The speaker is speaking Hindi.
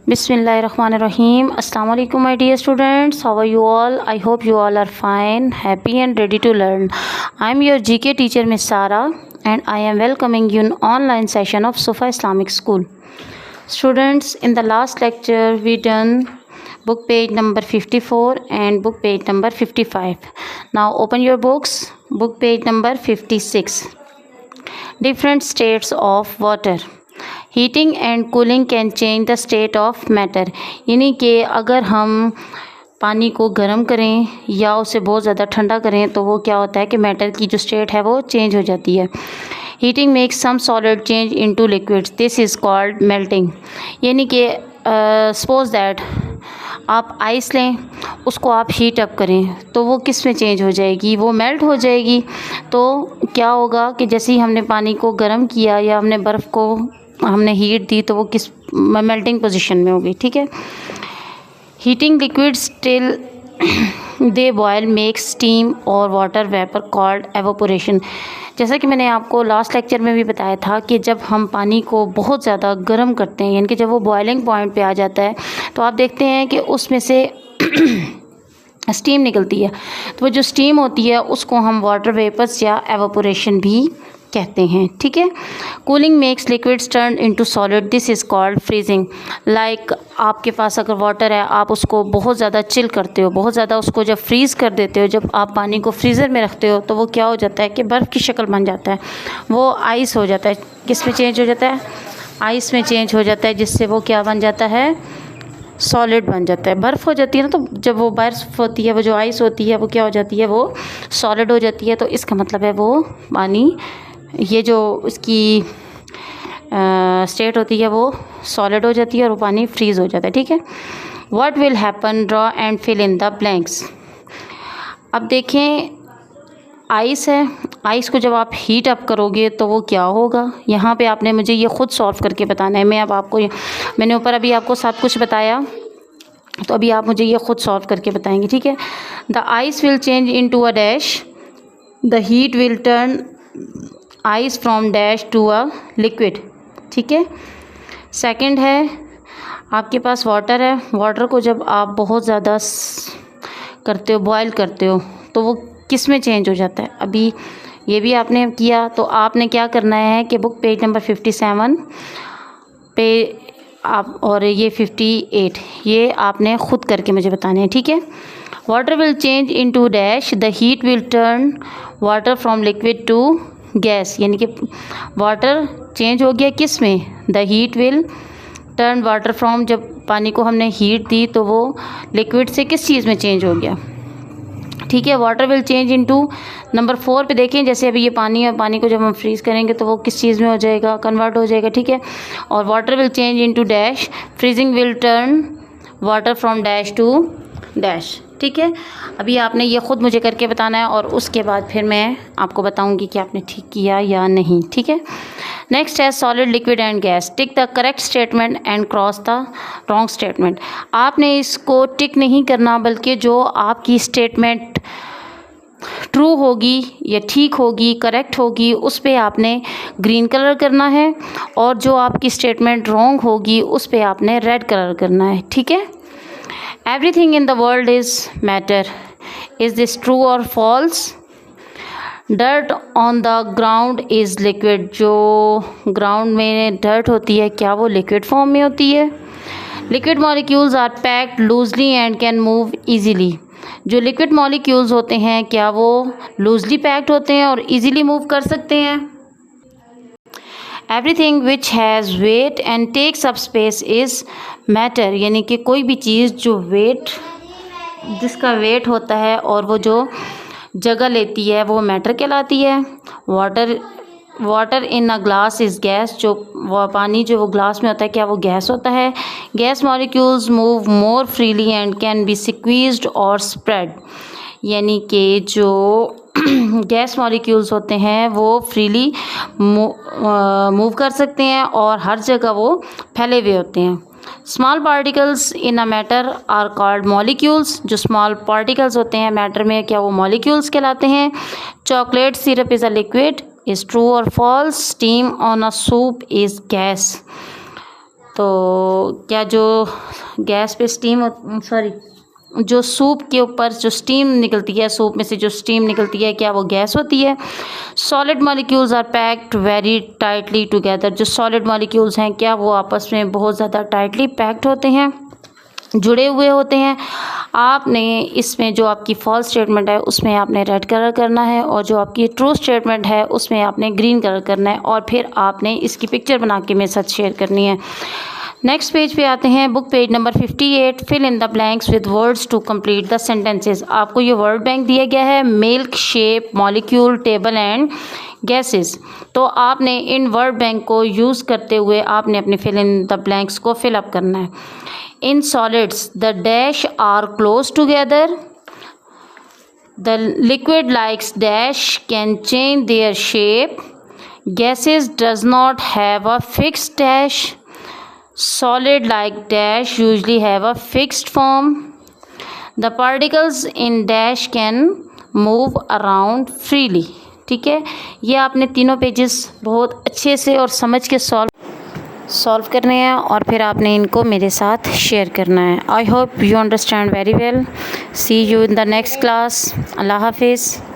Bismillahirrahmanirrahim. Assalamu alaikum my dear students. How are you all? I hope you all are fine, happy and ready to learn. I am your GK teacher Miss Sara and I am welcoming you in online session of Sufa Islamic School. Students, in the last lecture we done book page number 54 and book page number 55. Now open your books, book page number 56. Different states of water. Heating and cooling can change the state of matter, यानी कि अगर हम पानी को गर्म करें या उसे बहुत ज़्यादा ठंडा करें तो वो क्या होता है कि मैटर की जो स्टेट है वो चेंज हो जाती है। Heating makes some solid change into liquids, this is called melting. यानी कि सपोज दैट आप आइस लें, उसको आप हीट अप करें तो वो किस में चेंज हो जाएगी, वो मेल्ट हो जाएगी। तो क्या होगा कि जैसे ही हमने पानी को गर्म किया या हमने बर्फ़ को हमने हीट दी तो वो किस मेल्टिंग पोजीशन में होगी। ठीक है। Heating liquids till they boil makes steam और वाटर वेपर कॉल्ड एवोपोरेशन। जैसा कि मैंने आपको लास्ट लेक्चर में भी बताया था कि जब हम पानी को बहुत ज़्यादा गर्म करते हैं, यानी कि जब वो बॉयलिंग पॉइंट पे आ जाता है तो आप देखते हैं कि उसमें से स्टीम निकलती है। तो वो जो स्टीम होती है उसको हम वाटर वेपर्स या एवोपोरेशन भी कहते हैं। ठीक है। Cooling makes liquids turn into solid, this is called freezing. Like आपके पास अगर वाटर है, आप उसको बहुत ज़्यादा चिल करते हो, बहुत ज़्यादा उसको जब फ्रीज़ कर देते हो, जब आप पानी को फ्रीज़र में रखते हो तो वो क्या हो जाता है कि बर्फ़ की शक्ल बन जाता है, वो आइस हो जाता है। किस में चेंज हो जाता है? आइस में चेंज हो जाता है, जिससे वो क्या बन जाता है? सॉलिड बन जाता है। बर्फ़ हो जाती है ना, तो जब वो बर्फ़ होती है, वो जो आइस होती है वो क्या हो जाती है? वो सॉलिड हो जाती है। तो इसका मतलब है वो पानी, ये जो इसकी स्टेट होती है वो सॉलिड हो जाती है और वो पानी फ्रीज़ हो जाता है। ठीक है। What will happen, draw and fill in the blanks. अब देखें, आइस है, आइस को जब आप हीट अप करोगे तो वो क्या होगा, यहाँ पे आपने मुझे ये ख़ुद सॉल्व करके बताना है। मैं अब आपको, मैंने ऊपर अभी आपको सब कुछ बताया, तो अभी आप मुझे ये ख़ुद सॉल्व करके बताएंगे। ठीक है। The ice will change in to a dash, the heat will turn ice from dash to a liquid. ठीक है। सेकंड है, आपके पास वाटर है, वाटर को जब आप बहुत ज़्यादा करते हो, बॉयल करते हो, तो वो किस में चेंज हो जाता है। अभी ये भी आपने किया, तो आपने क्या करना है कि बुक पेज नंबर 57 पे आप, और ये 58, ये आपने ख़ुद करके मुझे बताने हैं। ठीक है। Water will change in to dash, the heat will turn water from liquid to gas, यानी कि वाटर चेंज हो गया किस में? The heat will turn water from, जब पानी को हमने हीट दी तो वो लिक्विड से किस चीज़ में चेंज हो गया। ठीक है। Water will change into, number 4 पे देखें, जैसे अभी ये पानी है, पानी को जब हम फ्रीज़ करेंगे तो वो किस चीज़ में हो जाएगा? कन्वर्ट हो जाएगा। ठीक है। और water will change into dash, freezing will turn water from dash to dash. ठीक है। अभी आपने ये ख़ुद मुझे करके बताना है और उसके बाद फिर मैं आपको बताऊंगी कि आपने ठीक किया या नहीं। ठीक है। नेक्स्ट है solid, liquid and gas. Tick the correct statement and cross the wrong statement. आपने इसको टिक नहीं करना, बल्कि जो आपकी स्टेटमेंट ट्रू होगी या ठीक होगी, करेक्ट होगी, उस पर आपने ग्रीन कलर करना है, और जो आपकी स्टेटमेंट रॉन्ग होगी उस पर आपने रेड कलर करना है। ठीक है। Everything in the world is matter. Is this true or false? Dirt on the ground is liquid. जो ग्राउंड में dirt होती है, क्या वो लिक्विड फॉर्म में होती है? Liquid molecules are packed loosely and can move easily. जो लिक्विड मॉलिक्यूल्स होते हैं, क्या वो लूजली पैक्ड होते हैं और इजीली मूव कर सकते हैं? Everything which has weight and takes up space is matter, यानी कि कोई भी चीज़ जो वेट, जिसका वेट होता है और वो जो जगह लेती है वो मैटर कहलाती है। Water in a glass is gas, जो वो पानी जो वो ग्लास में होता है, क्या वो गैस होता है? Gas molecules move more freely and can be squeezed और स्प्रेड, यानी कि जो गैस मॉलिक्यूल्स होते हैं वो फ्रीली मूव कर सकते हैं और हर जगह वो फैले हुए होते हैं। Small particles in a matter are called molecules, जो स्मॉल पार्टिकल्स होते हैं मैटर में, क्या वो मॉलिक्यूल्स कहलाते हैं। Chocolate syrup is a liquid, is true और false. Steam on a soup is gas. तो क्या जो गैस पे स्टीम जो सूप के ऊपर जो स्टीम निकलती है, सूप में से जो स्टीम निकलती है, क्या वो गैस होती है? Solid molecules are packed very tightly together. जो सॉलिड मॉलिक्यूल्स हैं क्या वो आपस में बहुत ज़्यादा टाइटली पैक्ड होते हैं, जुड़े हुए होते हैं? आपने इसमें जो आपकी फॉल्स स्टेटमेंट है उसमें आपने रेड कलर करना है, और जो आपकी ट्रू स्टेटमेंट है उसमें आपने ग्रीन कलर करना है, और फिर आपने इसकी पिक्चर बना के मेरे साथ शेयर करनी है। नेक्स्ट पेज पे आते हैं, book page number 58। Fill in the blanks with words to complete the sentences. आपको ये वर्ड बैंक दिया गया है, milk, shape, molecule, table and gases. तो आपने इन वर्ड बैंक को यूज़ करते हुए आपने अपने फिल इन द ब्लैंक्स को फिल अप करना है। In solids the dash are close together, the liquid likes dash can change their shape, gases does not have a fixed dash, solid like dash usually have a fixed form, the particles in dash can move around freely। ठीक है, ये आपने तीनों पेजेस बहुत अच्छे से और समझ के सॉल्व करने हैं, और फिर आपने इनको मेरे साथ शेयर करना है। I hope you understand very well. See you in the next class. अल्लाह हाफिज़।